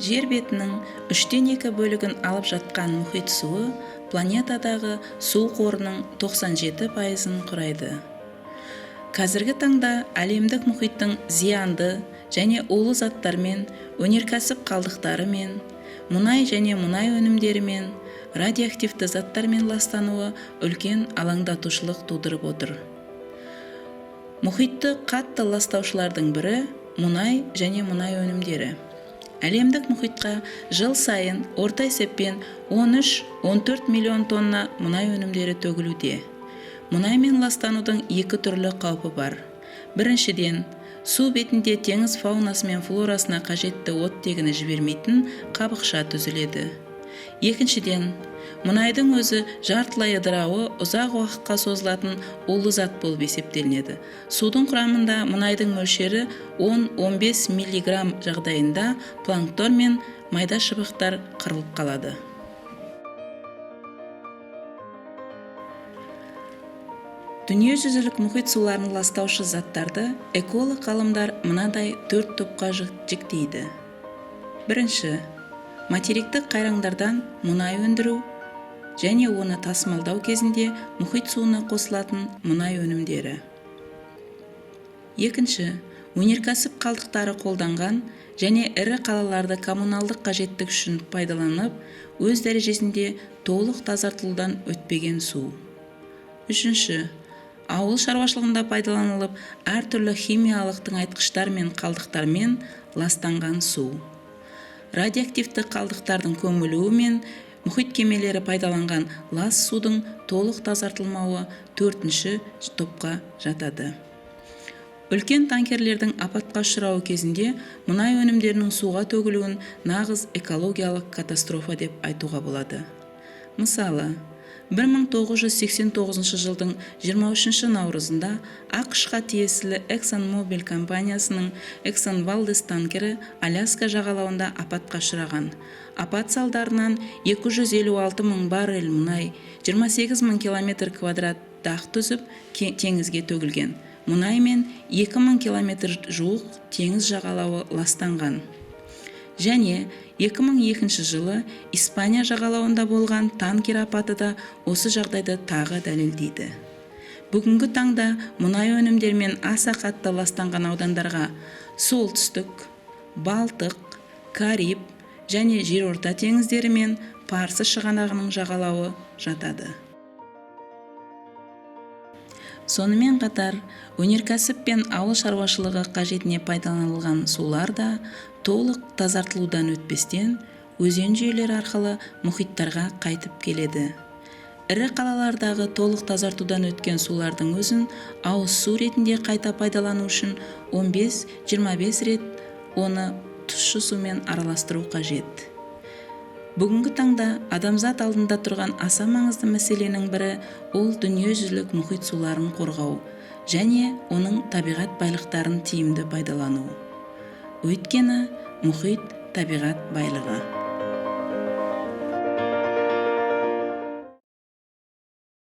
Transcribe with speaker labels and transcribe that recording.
Speaker 1: жер бетінің 3/2 бөлігін алып жатқан мұхит суы планетадағы су қорының 97%-ын құрайды. Қазіргі таңда әлемдік мұхиттың зиянды және улы заттармен, өнеркәсіп қалдықтарымен, мұнай және мұнай өнімдерімен, радиоактивті заттармен ластануы үлкен алаңдатушылық тудырып отыр. Мұхитты қатты ластаушылардың бірі мұнай және мұнай өнімдері. Әлемдік мұхитқа жыл сайын орта есеппен 13-14 миллион тонна мұнай өнімдері төгілуде. Мұнаймен ластанудың екі түрлі қаупі бар. Біріншіден, су бетінде теңіз фаунасы мен флорасына қажетті оттегіні жібермейтін қабықша түзіледі. Екіншіден, мұнайдың өзі жартылай ыдырауы ұзақ уақытқа созылатын улы зат болып есептелінеді. Судың құрамында мұнайдың мөлшері 10-15 миллиграмм жағдайында планктон мен майда шыбықтар қырылып қалады. Дүниежүзілік мұхит суларын ластаушы заттарды эколог ғалымдар мынадай 4 топқа жіктейді. Бірінші, материктік қайраңдардан мұнай өндіру және оны тасымалдау кезінде мұхит суына қосылатын мұнай өнімдері. Екінші, өнеркәсіп қалдықтары қолданған және ірі қалаларды коммуналдық қажеттік үшін пайдаланып, өз дәрежесінде толық тазартылудан өтпеген су. Үшінші, ауыл шаруашылығында пайдаланылып, әртүрлі химиялық тыңайтқыштар мен қалдықтармен ластанған су. Радиоактивті қалдықтардың көмілуі мен мұхит кемелері пайдаланған лас судың толық тазартылмауы 4-ші топқа жатады. Үлкен танкерлердің апатқа ұшырауы кезінде мұнай өнімдерінің суға төгілуін нағыз экологиялық катастрофа деп айтуға болады. Мысалы, 1989 жылдың 23 наурызында ақш-қа тиесілі ExxonMobil компаниясының Exxon Valdez танкері Аляска жағалауында апатқа ұшыраған. Апат салдарынан 256 мың баррель мұнай, 28 мың километр квадрат дақ түзіп теңізге төгілген. Мұнай мен 2000 километр жуық теңіз жағалауы ластанған. Және 2002 жылы Испания жағалауында болған танкер апаты да осы жағдайды тағы дәлелдейді. Бүгінгі таңда мұнай өнімдерімен аса қатты ластанған аудандарға солтүстік, Балтық, Кариб және жерорта теңіздері мен Парсы шығанағының жағалауы жатады. Сонымен қатар, өнеркәсіп пен ауыл шаруашылығы қажетіне пайдаланылған сулар да толық тазартылудан өтпестен өзен жүйелері арқылы мұхиттарға қайтып келеді. Ірі қалалардағы толық тазартудан өткен сулардың өзін ауыз су ретінде қайта пайдалану үшін 15-25 рет оны тұщы сумен араластыру қажет. Бүгінгі таңда адамзат алдында тұрған аса маңызды мәселенің бірі ол дүниежүзілік мұхит суларын қорғау және оның табиғат байлықтарын тиімді пайдалану. Өйткені мұхит табиғат байлығы.